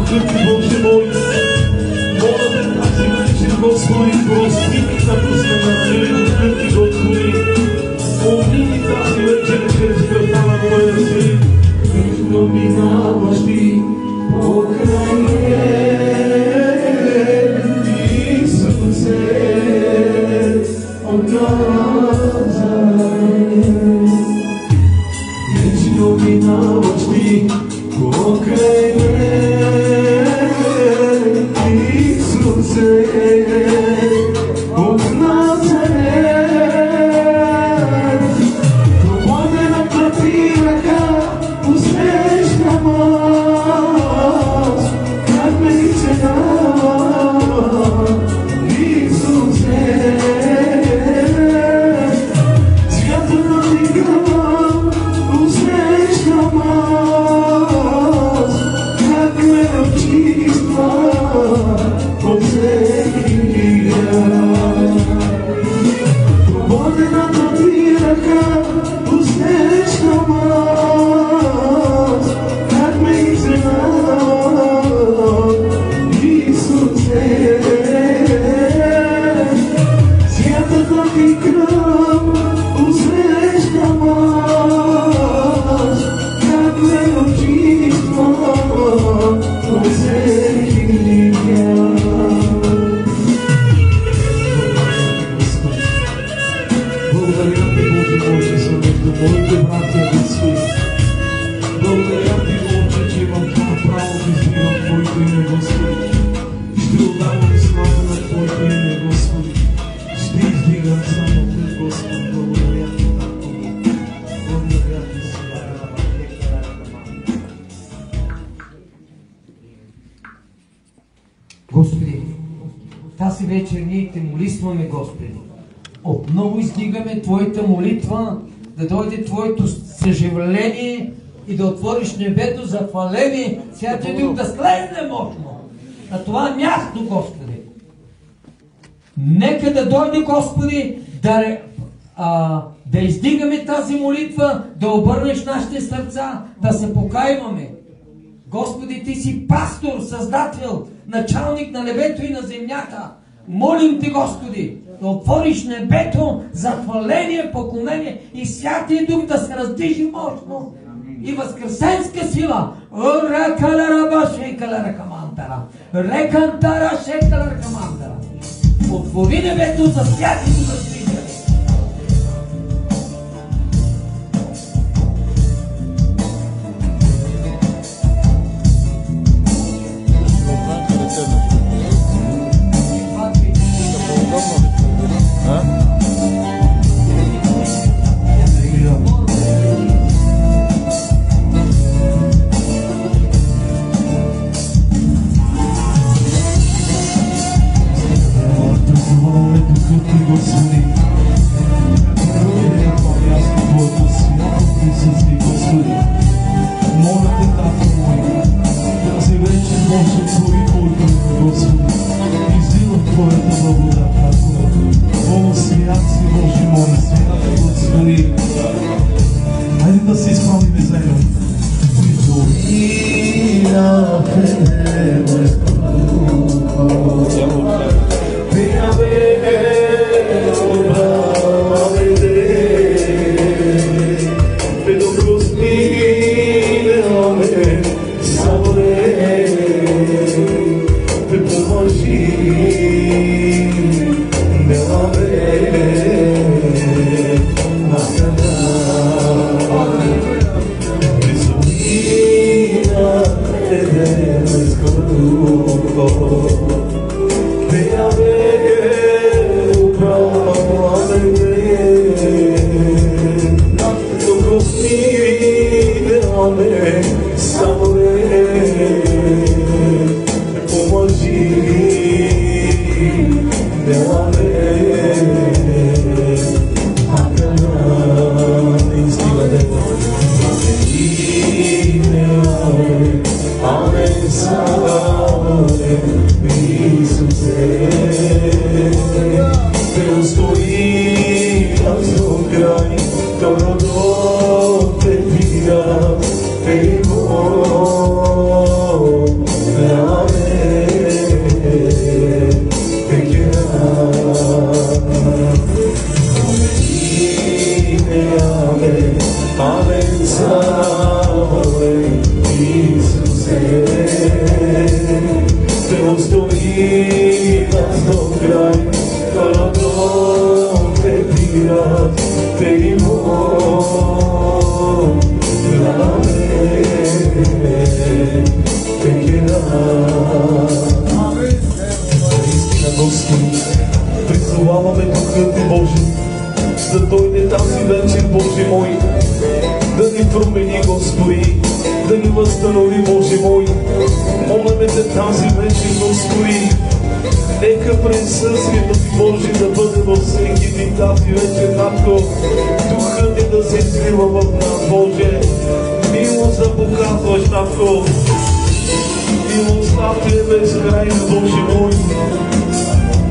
Святи Боже мой, моля те тази вечер, Господи, прости ми като сме намерили Святи Господи. Помни тази вечер чрез кръвта на Твоя Син. Вечно минаваш Ти покрай мен, Исусе, от Назарет. Вечно минаваш Ти покрай мен, Исусе, от Назарет. Прободената Ти ръка усещам аз, как ме изцелява, Исусе. Святата Ти кръв усещам аз, как ме очиства от всеки грях. Прободената Ти ръка усещам аз, как ме изцелява, Исусе. Святата Ти кръв усещам аз, как ме очиства от всеки грях. Благодаря Ти, Боже мой, че съм между моите братя, Господи. Благодаря Ти, Боже, че имам това право да издигам Твоето име, Господи. Ще отдавам слава на Твоето име, Господи. Ще издигам само Те, Господи. Благодаря Ти, Татко. Благодаря Ти, Сина. Господи, тази вечер ние Те молитваме, Господи. Отново издигаме Твоята молитва, да дойде Твоето съживление и да отвориш небето за хваление, Святия Дух да слезне мощно на това място, Господи. Нека да дойде, Господи, да издигаме тази молитва, да обърнеш нашите сърца, да се покайваме. Господи, Ти си пастор, създател, началник на небето и на земята. Молим Те, Господи, да отвориш небето за хваление, поклонение и Святия Дух да се раздвижи мощно и възкресенска сила. Отвори небето за святите възкресения. nas do kraj, todo te tiras, te Господи, призоваваме Духът Ти Божи да дойде тази вечер, Боже мой, да ни промени, Господи, да ни възстанови, Боже мой. Молиме Те тази вечер, Господи, нека присъствието Ти, Боже, да бъде във всеки дни тази вечер, Татко. Духът Ти да се излива в нас, Боже. Милост да показваш, Татко. Милостта Ти е безкрайна, Боже мой.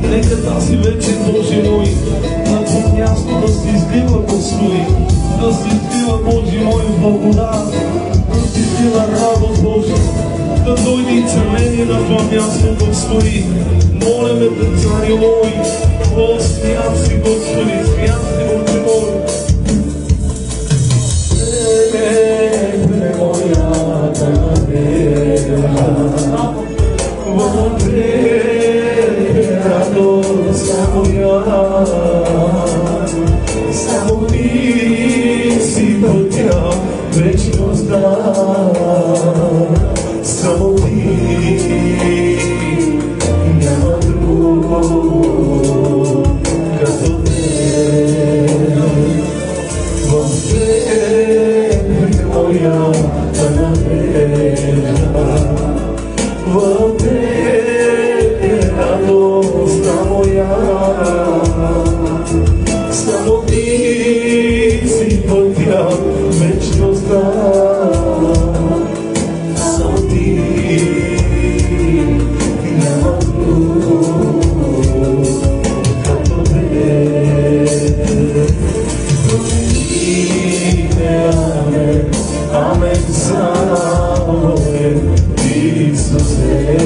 Нека тази вечер, Боже мой, на това място да се излива, Господи, да се излива, Боже мой, благодат, да се излива радост, Боже, да дойде изцеление на това място, Господи. Молиме Те, Царю мой, о, свят си, Господи, свят си, Боже мой. Само Ти си пътя вечността, само Ти, няма друг като Те. В Тебе моята надежда, в Тебе радостта моя. Само Ти си пътя вечността, само Ти, няма друг като Те. Амен, амен, славен Исусе,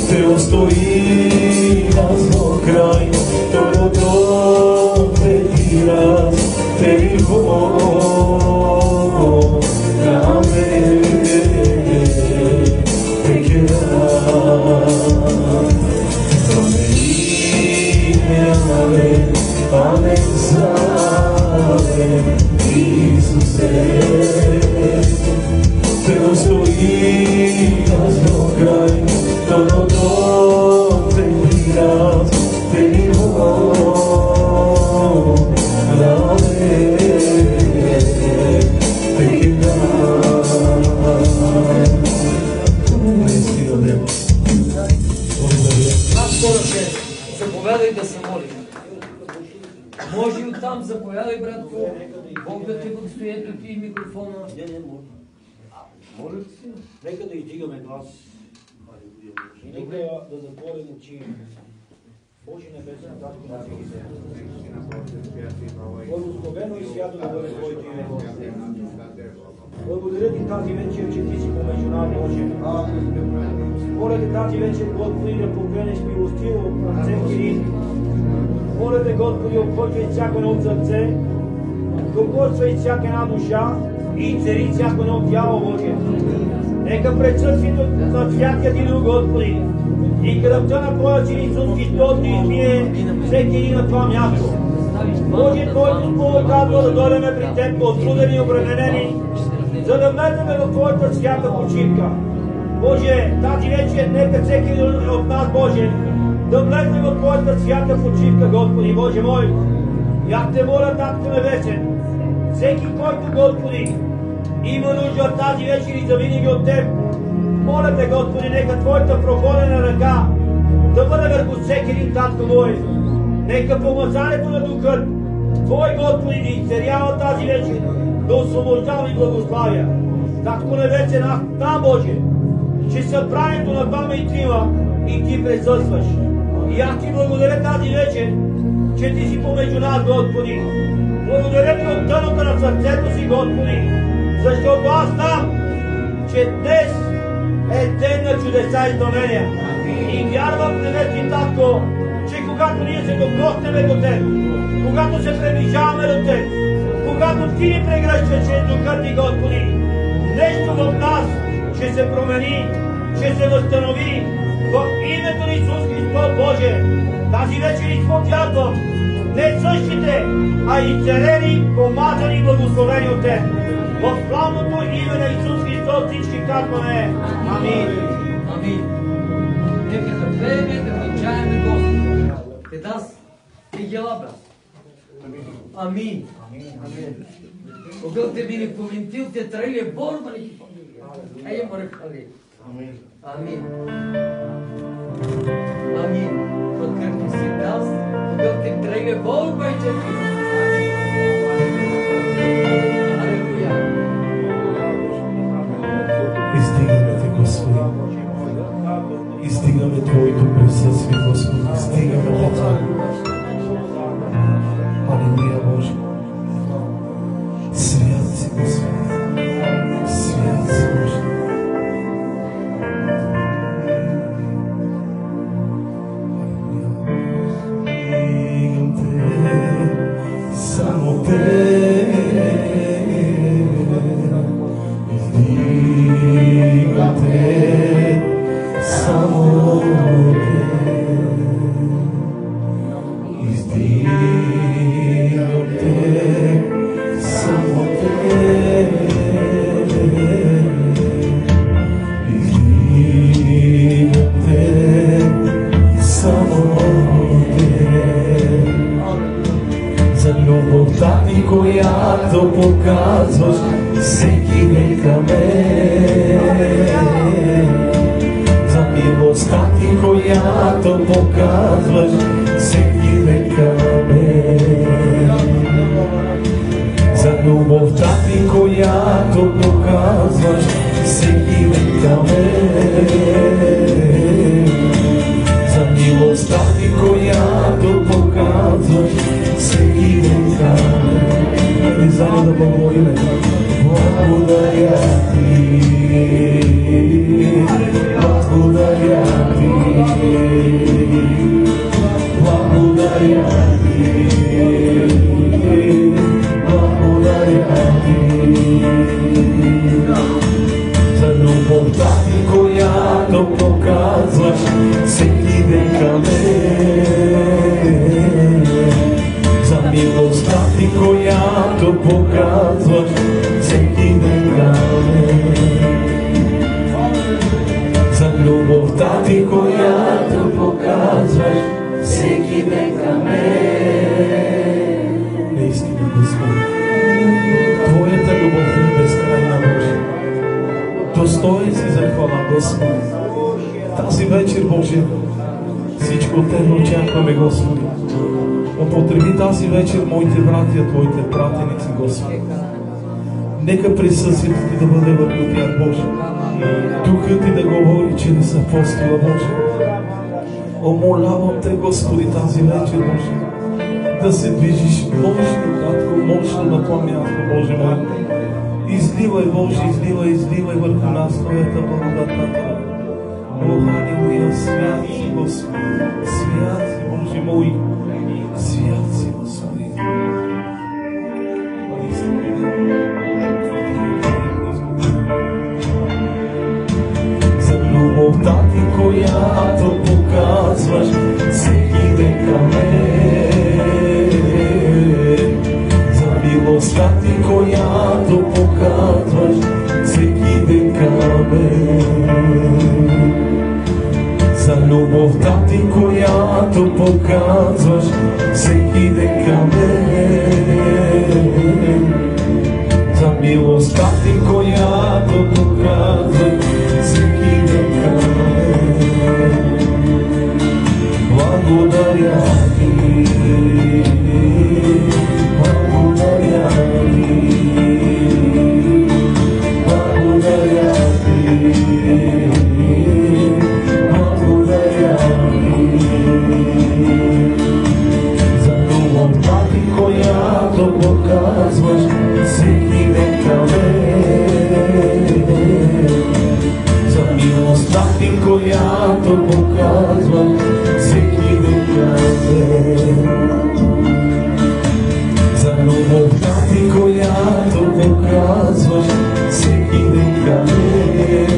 Те устои аз до край, todo te tiras, te invoco, amen, te quedas. Amen, amen, saben, Jesús te oídas no cray, todo te tiras, te invoco. Заповядай да се молим. Може и оттам, заповядай, братко. Бог да те благослови, ето ти микрофона. Моля си, нека да издигаме глас и нека да затворим очи. Божи небесен Татко на всеки ден. Благословено и свято да бъде Твоето име, Господи. Благодаря Ти тази вечер, че Ти си помежду нас, Боже. Моля Те тази вечер, Господи, да погледнеш милостиво на всеки един. Моля Те, Господи, обхождай всяко едно сърце, докосвай всяка една душа и цари всяко едно тяло, Боже. Нека присъствието на святия Ти Дух, Господи, и кръвта на Твоя Син Исус Христос да измие всеки един на това място. Боже, Твоето Слово казва да дойдем при Теб, отрудени и обременени, за да влезем в Твоята свята почивка. Боже, тази вечер нека всеки един от нас, Боже, да влезе в Твоята свята почивка, Господи, Боже мой. И аз Те моля, Татко Небесен, всеки, който, Господи, има нужда от тази вечер и завинаги от Теб, моля Те, Господи, нека Твоята проходена ръка да бъде върху всеки един, Татко мой. Нека помазанието на Духът Твой, Господи, да изцерява тази вечер, да освобождава и благославя. Татко Небесен, аз знам, Боже, че събранието на двама и трима и Ти присъстваш. И аз Ти благодаря тази вечер, че Ти си помежду нас, Господи. Благодаря Ти от дъното на сърцето си, Господи, защото аз знам, че днес е ден на чудеса и знамения. И вярвам в Небесни Татко, че когато ние се докоснеме до Теб, когато се приближаваме до Теб, когато Ти ни прегръщаш чрез Духът Ти, Господи, нещо в нас ще се промени, ще се възстанови в Исус Христос, Боже, тази вечер изповядвам не същите, а и целени, помазани, благословени от Теб. В славното име на Исус Христос всички казваме Амин. Амин. Нека да пееме, да величаеме Господа. Едас и гела, брат. Амин. Амин. Когато те биде коментил, те тръгли борба ли? Ей, мърхали. Амин. Амин. Амин. Подкърпи си нас, когато те тръгли борба и черпи. Алелуя. Издигаме Те, Господи. Издигаме Твоето присъствие, Господи. Издигаме Те. Алелуя, Боже. Свят си, Господи. Свят си, Боже. Издигам Те, само Те. Издигам Те, само Те. Издигам Те, само Те. Издигам Те, само Те. За любовта Ти, която показваш всеки ден към мен. За милостта Ти, която показваш всеки ден към мен. За любовта Ти, която показваш всеки ден към мен. За милостта Ти, която показваш всеки ден към мен. И заедно да благодарим. Благодаря Ти. Благодаря Ти. Благодаря Ти. Благодаря Ти. За любовта Ти, която показваш всеки ден към мен. За милостта Ти, която показваш всеки ден към мен. За любовта Ти, която показваш всеки ден към мен. Наистина, Господи, Твоята любов е безкрайна, Боже. Достоен си за хвала, Господи. Тази вечер, Боже, всичко от Тебе очакваме, Господи. Употреби тази вечер моите братия, Твоите пратеници, Господи. Нека присъствието Ти да бъде върху тях, Боже. Духът Ти да говори чрез апостола, Боже. Умолявам Те, Господи, тази вечер, Боже, да се движиш мощно, кратко, мощно на това място, Боже мой. Изливай, Боже, изливай върху нас Твоята благодат, Татъл. О, халилуя, свят си, Господи, свят си, Боже мой, свят си, Господи. За любовта Ти, която показваш всеки ден към мен. За милостта Ти, която показваш всеки ден към мен. За любовта Ти, която показваш всеки ден към мен. За милостта Ти, която показваш всеки ден към мен. Благодаря Ти. Благодаря Ти. Благодаря Ти. Благодаря Ти. За любовта Ти, която показваш всеки ден към мен. За милостта Ти, която показваш всеки ден към мен. За любовта Ти, която показваш всеки ден към мен.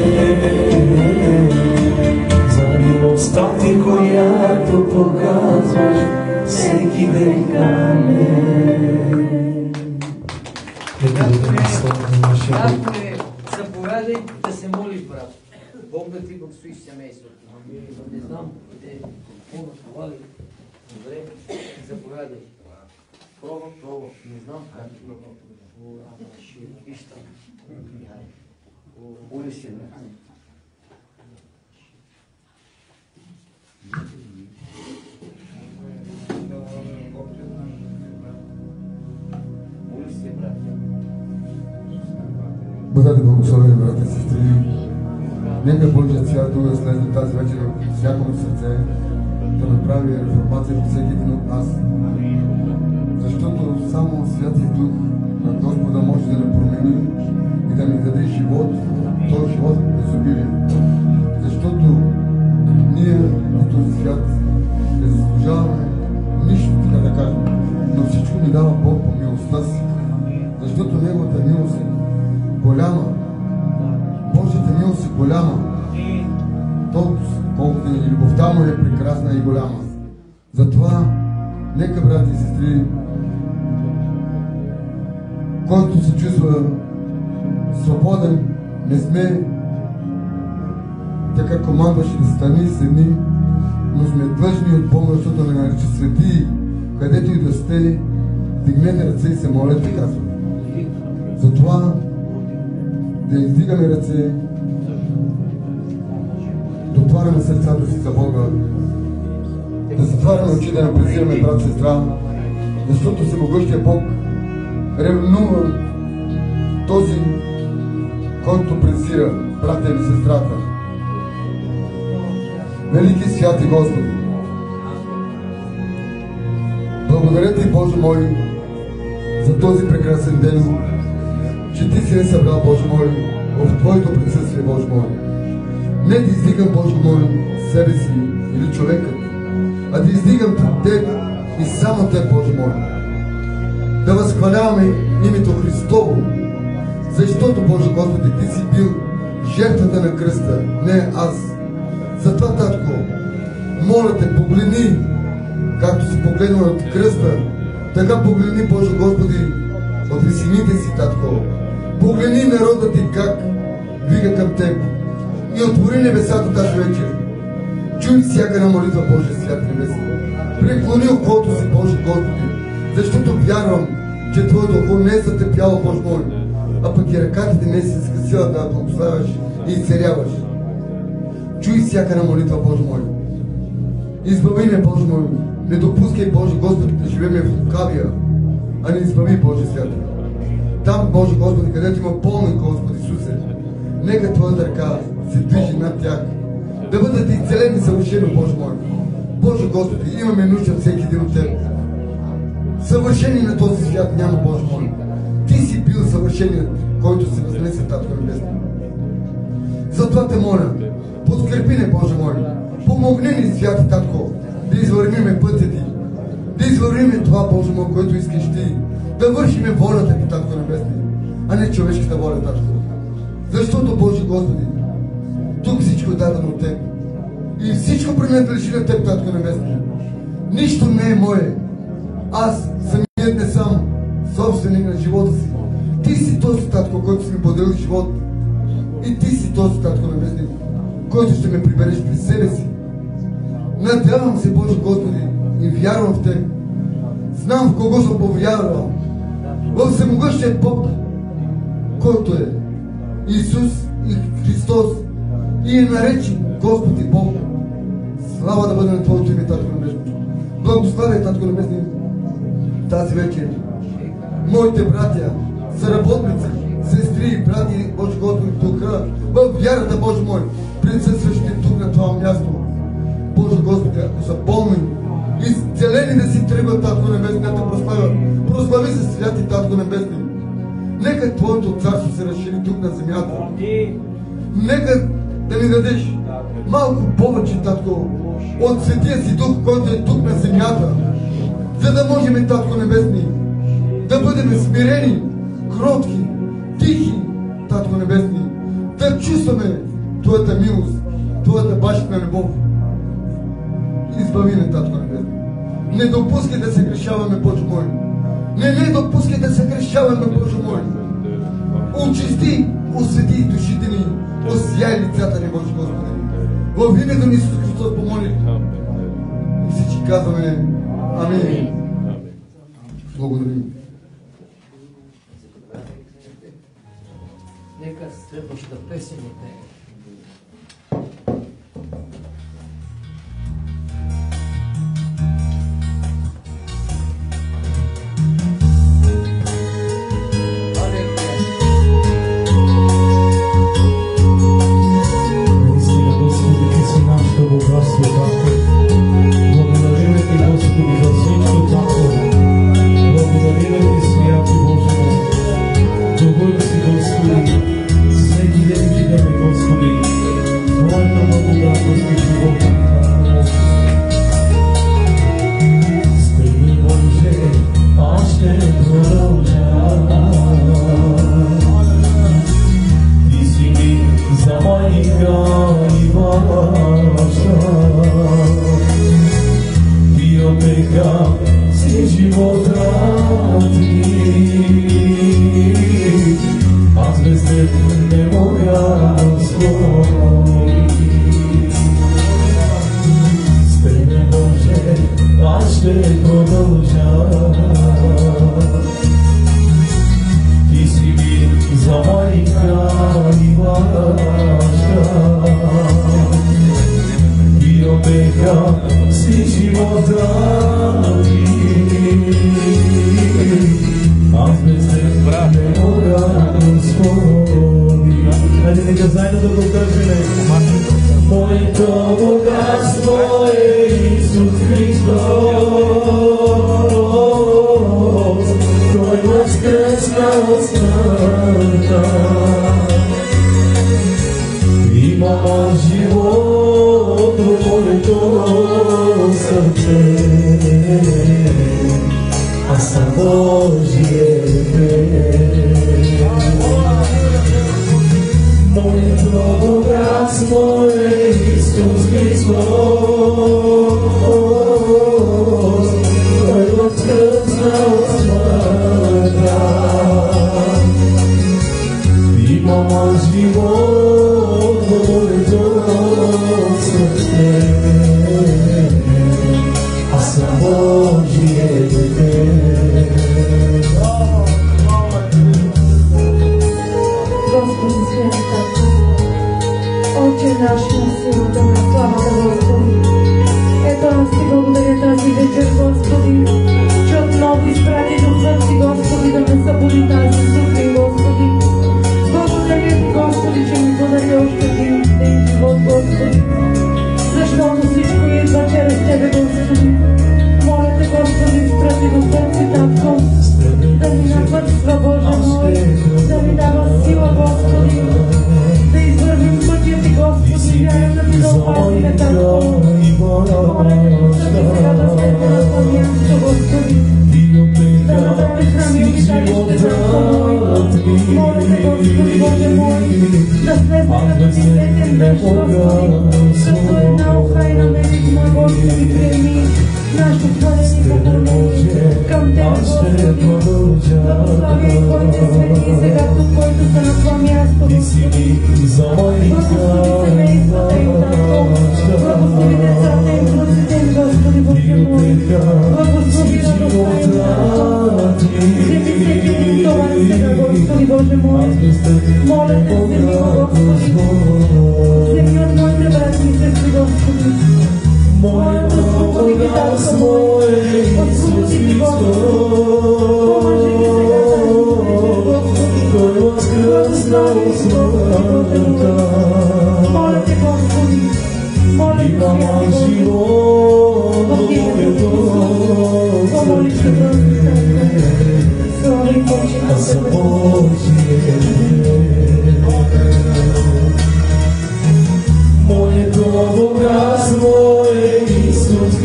За милостта Милостта ти, която показваш всеки ден към мен. Заповядай да се молиш, брат. Бог да ти благослои семейството. Не знам къде е това ли. Добре, заповядай. Пробвам. Не знам как. Ища. Улиси. Улиси, братя. Бъдете благословени, брати и сестри. Нека Божия свят Дух да слезе тази вечер в всяко сърце, да направи реформация по всеки един от нас. Защото само Святия Дух на Господа може да ни промени и да ни даде живот, този живот в изобилие. Защото ние на този свят не заслужаваме нищо, така да кажем, но всичко ни дава Бог по милостта си. Защото Неговата милост е голяма. Божията милост е голяма. Толкова колкото и любовта му е прекрасна и голяма. Затова, нека, брати и сестри, който се чувства свободен, не сме така командващи да стани седни, но сме длъжни от Бога, защото не нарича светии, където и да сте, дигнете ръце и се молете, казва. Затова да издигаме ръце, да отваряме сърцата си за Бога, да затваряме очи, да не презираме брат, сестра, защото всемогъщия Бог ревнува този, който презира брата или сестрата. Велики святи Господи, благодаря Ти, Боже мой, за този прекрасен ден, че Ти си е събрал, Боже мой, в Твоето присъствие, Боже мой. Не да издигам, Боже мой, себе си или човекът, а да издигам Теб и само Теб, Боже мой. Да възхваляваме името Христово, защото, Боже Господи, Ти си бил жертвата на кръста, не аз. Затова, Татко, моля Те, погледни, както си погледнал от кръста, така погледни, Боже Господи, от висините си, Татко. Погледни народа Ти как вига към Теб и отвори небесата тази вечер. Чуй всяка на молитва, Боже, свят небесен. Преклони окото си, Боже Господи, защото вярвам, че Твоето око не е затъпяло, Боже мой, а пък и ръката Ти не се скъсила да благославяш и изцеляваш. Чуй всяка на молитва, Боже мой. Избави ме, Боже мой. Не допускай, Боже Господи, да живеем в лукавия, а не избави, Боже свято. Там, Боже Господи, където има пълни, Господи Исусе, нека Твоята ръка се движи над тях. Да бъдат изцелени съвършено, Боже мой. Боже Господи, имаме нужда от всеки един от Теб. Съвършени на този свят няма, Боже мой. Ти си бил съвършеният, който се възнесе, Татко Небесен. Затова Те моля, подкрепи не, Боже мой. Помогни ни, святи Татко, да извървиме пътя Ти. Да извървиме това, Боже мой, което искаш Ти. Да вършиме волята Ти, Татко Небесен, а не човешката воля, Татко. Защото, Боже Господи, тук всичко е дадено от Теб. И всичко принадлежи на Теб, Татко Небесен. Нищо не е мое. Аз самият не съм собственик на живота си. Ти си този, Татко, който си ми поделил живот. И Ти си този, Татко Небесен, който ще ме прибереш при себе си. Надявам се, Боже Господи, и вярвам в Теб. Знам в кого съм повярвал. В всемогъщия Бог, който е Исус и Христос и е наречен Господи Бог. Слава да бъде на Твоето име, Татко Небесен. Благославяй, Татко Небесен, тази вечер. Моите братя, съработници, сестри, брати, Боже Господи, духа, във вярата, Боже мой, присъстващи тук на това място. Боже Господи, ако са болни, изцелени да си тръгват, Татко Небесен, да те прославят. Прослави се, святи Татко Небесен. Нека Твоето царство се разшири тук на земята. Нека да ни дадеш малко повече, Татко, от Светия си Дух, който е тук на земята, за да можем, Татко Небесни, да бъдем смирени, кротки, тихи, Татко Небесни, да чувстваме Твоята милост, Твоята бащина любов. избави ни, Татко Небесен. Не допускай да се грешаваме, Боже мой. Не допускай да се грешаваме, Боже мой. Очисти, освети душите ни, осияй лицата ни, Боже Господи. В името на Исус Христос помоли. И всички казваме амин. Благодарим. Нека следващата песен от нея.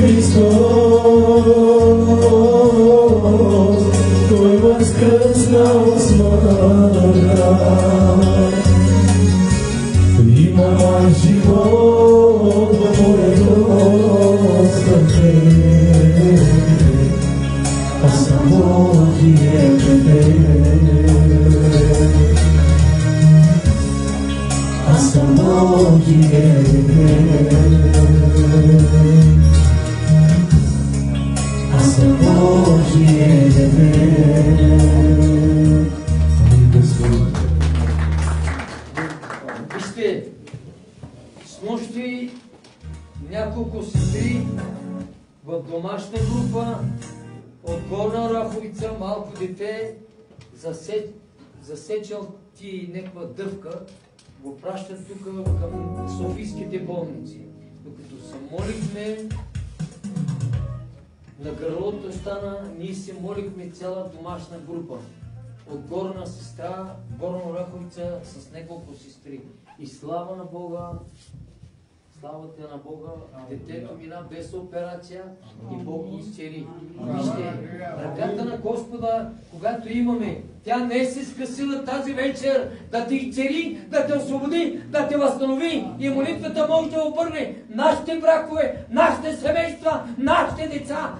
Cristo, няколко сестри в домашна група от Горна Оряховица, малко дете, засечал ти някаква дъвка, го пращат тук към софийските болници. Докато се молихме, на гърлото стана, ние се молихме цяла домашна група. От горна сестра, Горна Оряховица с няколко сестри. И слава на Бога, славата на Бога, детето мина без операция и Бог го изцели. Вижте, ръката на Господа, когато имаме, тя не се скъсила тази вечер да те изцели, да те освободи, да те възстанови. И молитвата може да обърне нашите бракове, нашите семейства, нашите деца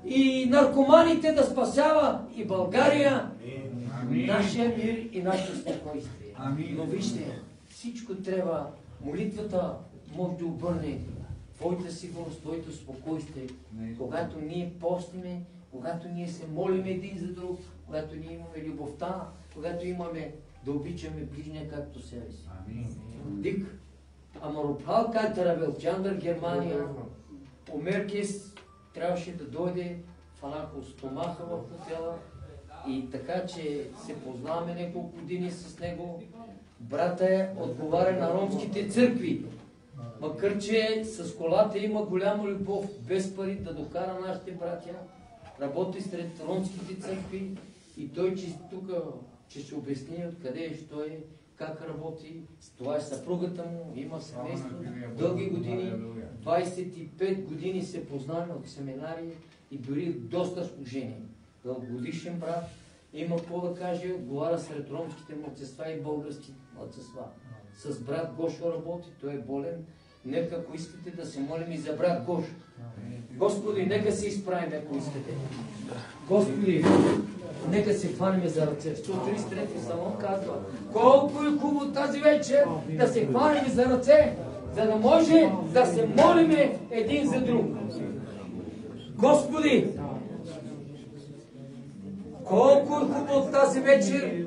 и наркоманите да спасява и България, нашия мир и нашето спокойствие. Но вижте, всичко трябва, молитвата може да обърне твоята сигурност, твоето спокойствие. Когато ние постиме, когато ние се молим един за друг, когато ние имаме любовта, когато имаме да обичаме ближния както себе си. Дик Амаропал Кантарабел, Джандър, Германия, Омеркес трябваше да дойде в Анахо стомаха в хотела и така, че се познаваме няколко години с него. Брата отговаря на ромските църкви. Макар че с колата има голяма любов, без пари да докара нашите братя, работи сред ромските църкви и той, че тук, че ще обясни откъде е, що е, как работи. Това е съпругата му, има семейство, дълги години, 25 години се познаваме от семинарии и дори доста служение. Дългогодишен брат, има какво да каже, отговаря сред ромските младсинства и българските младсинства. С брат Гошо работи, той е болен. Нека, ако искате, да се молим и за брат Гошо. Господи, нека се изправим, ако искате. Господи, нека се хванем за ръце. 133 Псалом казва, колко е хубаво тази вечер да се хванем за ръце, за да може да се молиме един за друг. Господи, колко е хубаво тази вечер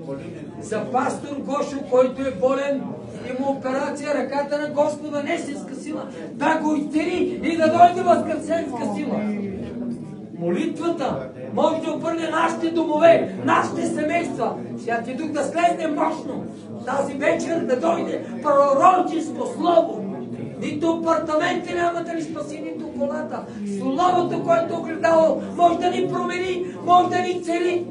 за пастор Гошо, който е болен, има операция, ръката на Господа не се скъсила, да го изтери и да дойде възкресен скъсила. Молитвата може да обърне нашите домове, нашите семейства. Святия Дух да слезне мощно тази вечер, да дойде пророческо слово. Нито апартаменти няма да ни спаси, нито колата. Словото, което огледало, може да ни промени, може да ни цели.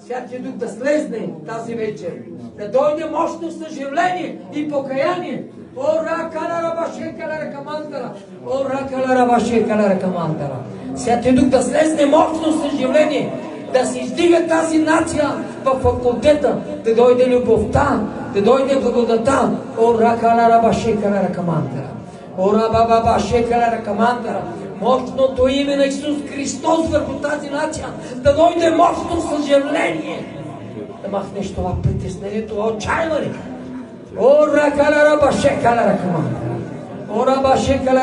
Святия Дух да слезне тази вечер, да дойде мощно съжаление и покаяние. Ора калара баше калара камантара. Ора калара баше калара камантара. Святия Дух да слезне мощно съжаление, да се издига тази нация в факултета, да дойде любовта, да дойде благодата. Ора калара баше калара камантара. Ора баба баше калара камантара. Мощното име на Исус Христос върху тази нация, да дойде мощно съжаление, да махнеш това притеснение, това отчаиване. Ора калара баше калара камантара. Ора баше калара